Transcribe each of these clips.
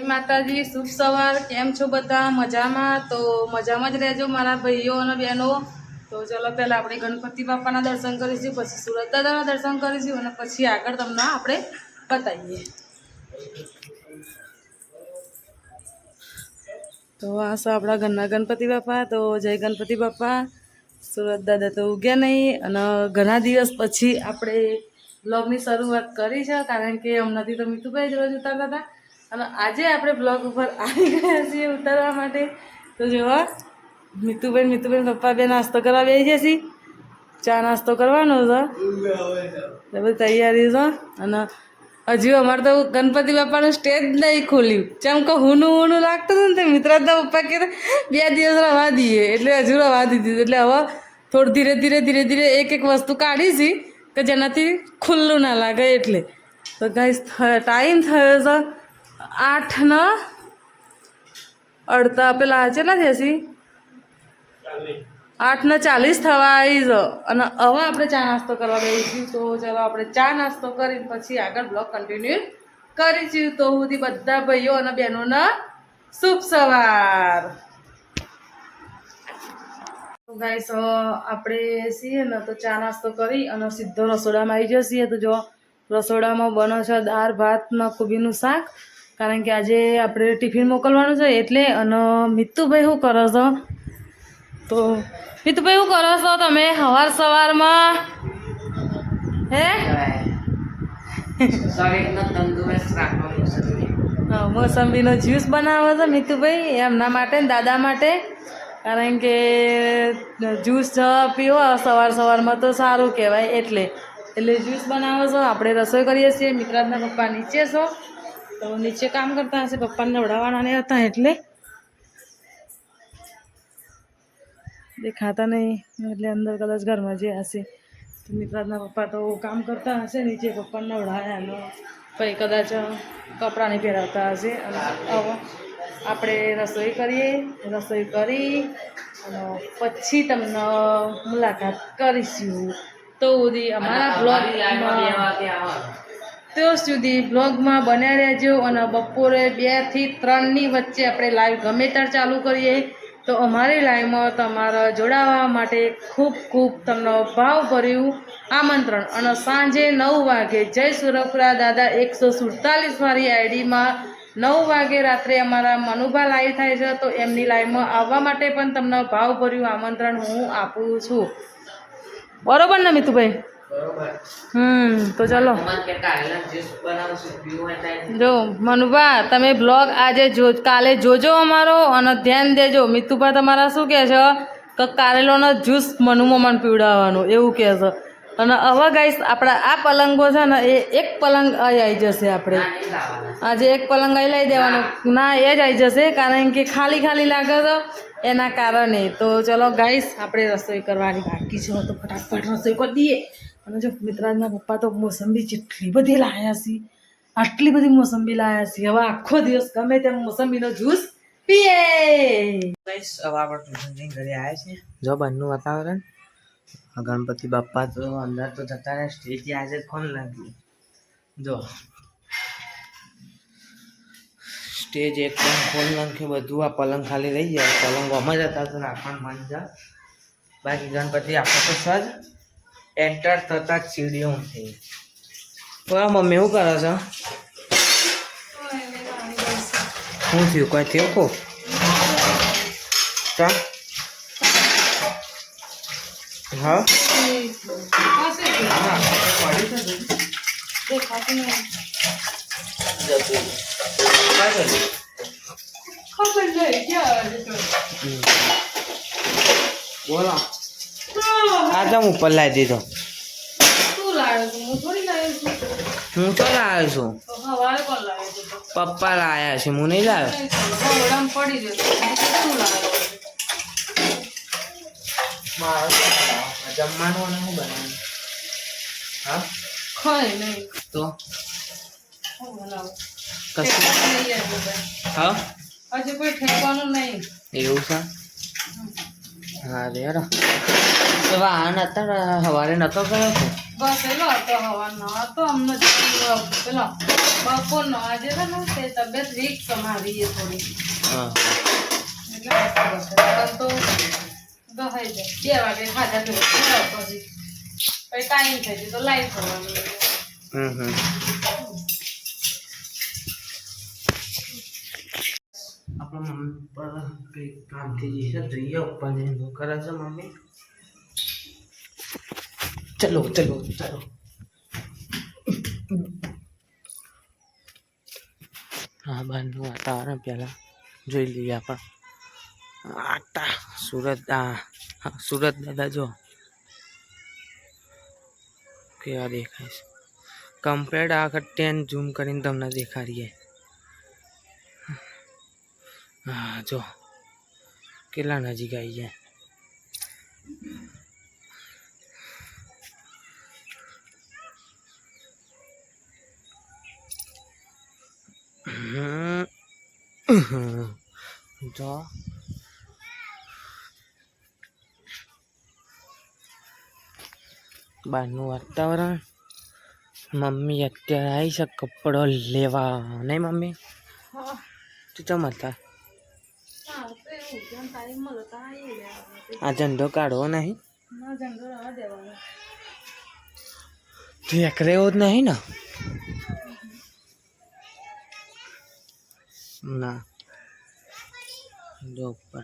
માતાજી શુભ સવાર કેમ છો બધા મજામાં તો મજામાં જ રહેજો મારા ભાઈઓ અને બહેનો તો ચલો પહેલાં આપણે ગણપતિ બાપાના દર્શન કરીશું પછી સુરત દાદાના દર્શન કરીશું અને પછી આગળ તમને આપણે બતાવીએ તો આ છે આપણા ઘરના ગણપતિ બાપા તો જય ગણપતિ બાપા સુરત દાદા તો ઉગ્યા નહીં અને ઘણા દિવસ પછી આપણે બ્લોગની શરૂઆત કરી છે કારણ કે હમણાંથી તો મીતુભાઈ જ રોજ ઉતારતા હતા અને આજે આપણે બ્લોગ ઉપર આવી ગયા છીએ ઉતારવા માટે તો જોવા મીતુભાઈ પપ્પા બે નાસ્તો કરવા બેસી જશે ચા નાસ્તો કરવાનો છે એટલે બધી તૈયારી છે અને હજુ અમારે તો ગણપતિ બાપાનું સ્ટેજ નહીં ખોલ્યું જેમ કે હુનું લાગતું હતું ને તે મિત્રાજના પપ્પા કે 2 દિવસ રવા દઈએ એટલે હજુ રવા દીધું એટલે હવે થોડું ધીરે એક વસ્તુ કાઢીશી કે જેનાથી ખુલ્લું ના લાગે એટલે તો ગાઈસ ટાઈમ થયો છે 8:40 પેલા કેટલા થયા 8:40 થવા આવી છે અને હવે આપણે ચા નાસ્તો કરવા બેસીશું તો ચાલો આપણે ચા નાસ્તો કરીને પછી આગળ બ્લોગ કન્ટિન્યુ કરીશું તો સુધી બધા ભાઈઓ અને બહેનોના શુભ સવાર ગાઈસ આપણે છીએ ને તો ચા નાસ્તો કરી અને સીધો રસોડામાં આવી જઈએ તો જો રસોડામાં બનો છે દાળ ભાત ને કોબીનું શાક કારણ કે આજે આપણે ટિફિન મોકલવાનું છે એટલે અને મિતુભાઈ શું કરો છો તો મિતુભાઈ શું કરો છો તમે સવારમાં હે મોસંબીનો જ્યુસ બનાવો છો મિતુભાઈ એમના માટે ને દાદા માટે કારણ કે જ્યુસ પીવો સવારમાં તો સારું કહેવાય એટલે જ્યુસ બનાવો છો આપણે રસોઈ કરીએ છીએ મિત્રાજના પપ્પા નીચે છો તો નીચે કામ કરતા હશે પપ્પાને નવડાવવાના નહીં હતા એટલે દેખાતા નહીં એટલે અંદર કદાચ ઘરમાં જે હશે તો મિત્રાજના પપ્પા તો કામ કરતા હશે નીચે પપ્પાને નવડાવ્યા પછી કદાચ કપડાં નહીં પહેરાવતા હશે અને હવે આપણે રસોઈ કરી અને પછી તમને મુલાકાત કરીશું તો સુધી અમારા બ્લોગમાં બન્યા રહેજો અને બપોરે 2 થી 3ની વચ્ચે આપણે લાઈવ ગમે ત્યારે ચાલુ કરીએ તો અમારી લાઈવમાં તમારા જોડાવા માટે ખૂબ ખૂબ તમને ભાવભર્યું આમંત્રણ અને સાંજે 9 વાગે જય સુરપુરા દાદા 147 વાળી આઈડીમાં 9 વાગે રાત્રે અમારા મનુભા લાઈવ થાય છે તો એમની લાઈવમાં આવવા માટે પણ તમને ભાવભર્યું આમંત્રણ હું આપું છું બરોબર ને મિતુભાઈ તો ચાલો જો મનુભા તમે બ્લોગ આજે કાલે જોજો અમારો અને ધ્યાન દેજો મિતુભા તમારા શું કહે છે કે કારેલોનો જ્યુસ મનુમાં પીવડાવવાનું એવું કહે છે અને હવે ગાઈસ આપણા આ પલંગો છે ને એ એક પલંગ આવી જશે આપણે આજે એક પલંગ અહીં લઈ દેવાનો ના એ જ આવી જશે કારણ કે ખાલી લાગે તો એના કારણે તો ચલો ગાઈસ આપણે રસોઈ કરવાની બાકી છે તો ફટાફટ રસોઈ કરી દઈએ અને જો મિત્રાજના પપ્પા તો મોસંબી જેટલી બધી લાવ્યા છે આટલી બધી મોસંબી લાવ્યા છે હવે આખો દિવસ ગમે તેમ મોસંબીનો જ્યુસ પીએ ગાઈસ હવે આપણે ટ્યુશન ઘરે આવ્યા છે જો બહારનું વાતાવરણ ગણપતિ બાપ્પા તો અંદર તો જતા રહે સ્ટેજ આજે ફોન લાગ્યું જો સ્ટેજ એકદમ ફોન નાખ્યું બધું આ પલંગ ખાલી રહી જાય પલંગ આમાં જતા તો રાખવાનું મન છે બાકી ગણપતિ આપણે તો સજ એન્ટર થતા જ સીડીઓ થઈ બરાબર મમ્મી શું કરો છો શું થયું કોઈ થયું કહો હા બોલો આ તો ઉપર લાવી દીધો હું તો લાવ્યો છું પપ્પા લાવ્યા છે હું નહીં લાવ્યો જમવાનું અને શું બનાવ્યું હા કઈ નહીં તો કશું હા હજુ કોઈ ઠેકવાનું નહીં એવું છે હા રે તો વાહન હતા સવારે નતો કર્યો ઘસેલો હતો હવાનો હતો અમને પેલો બપોરનો આજે છે ને તે તબિયત વીક તમારી એ થોડી હા એટલે તો ગહાઈ જાય 2 વાગે ખાધા પીધા પછી ટાઈમ થઈ ગયો તો લાઈટ કરવાનું આપણા મમ્મી પર કંઈક કામથી જઈશે જોઈએ ઉપર જઈને કરે છે મમ્મી ચલો ચલો ચલો હા બહારનું વાતાવરણ પહેલાં જોઈ લઈએ આપણે આટા સુરત સુરત દાદા જો કેવા દેખાય છે કમ્પ્લેટ આ વખતે ઝૂમ કરીને તમને દેખાડીએ હા જો કેટલા નજીક આવી જાય જો બહારનું વાતાવરણ મમ્મી અત્યારે આવી છે કપડો લેવા નહીં મમ્મી તું ચમ હતા આ ઝંડો કાઢવો નહીં તું એકરે એવો જ નહીં ને ના જો ઉપર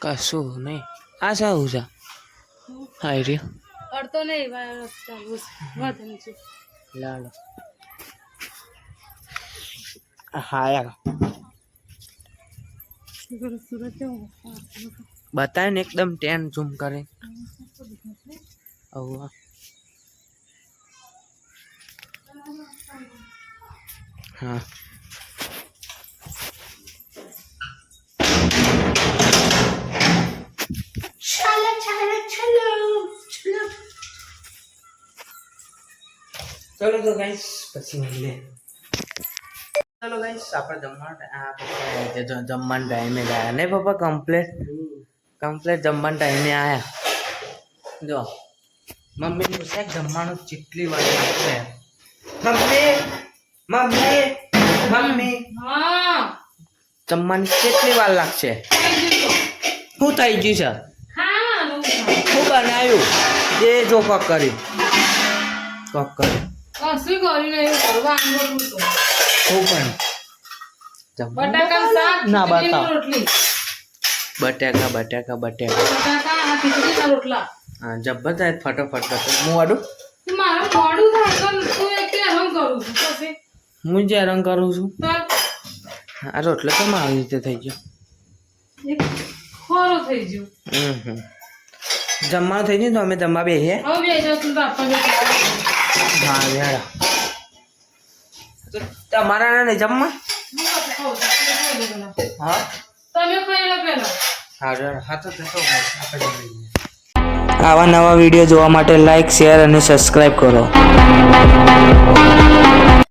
કશું નહીં આ શું છે હાઈ રહ્યો અડતો નહીં ચાલુ છે લાલો હા યાર બતાવે ને એકદમ ટેન ઝૂમ કરે હા ચલો તો ગાઈસ પછી મળીએ ચલો ગાઈસ આપણે જમવાનો ટાઈમે ગયા નહીં પપ્પા કમ્પ્લેટ જમવાનો ટાઈમે આવ્યા જો મમ્મી પૂછે જમવાનું કેટલી વાર લાગશે મમ્મી જમવાની કેટલી વાર લાગશે શું થઈ ગયું છે શું બનાવ્યું એ જો કોક કર્યું શું પણ ના બતાવ બટાકા હા જબ્બર થાય ફટોફટ કરતો હું વાડું હું જે રંગ કરું છું આ રોટલો તો આવી રીતે થઈ ગયો જમવાનું થઈ ગયું તો અમે જમવા બેસીએ હા યાર તમારા નહીં જમવા હા આવા નવા વિડીયો જોવા માટે લાઈક શેર અને સબસ્ક્રાઈબ કરો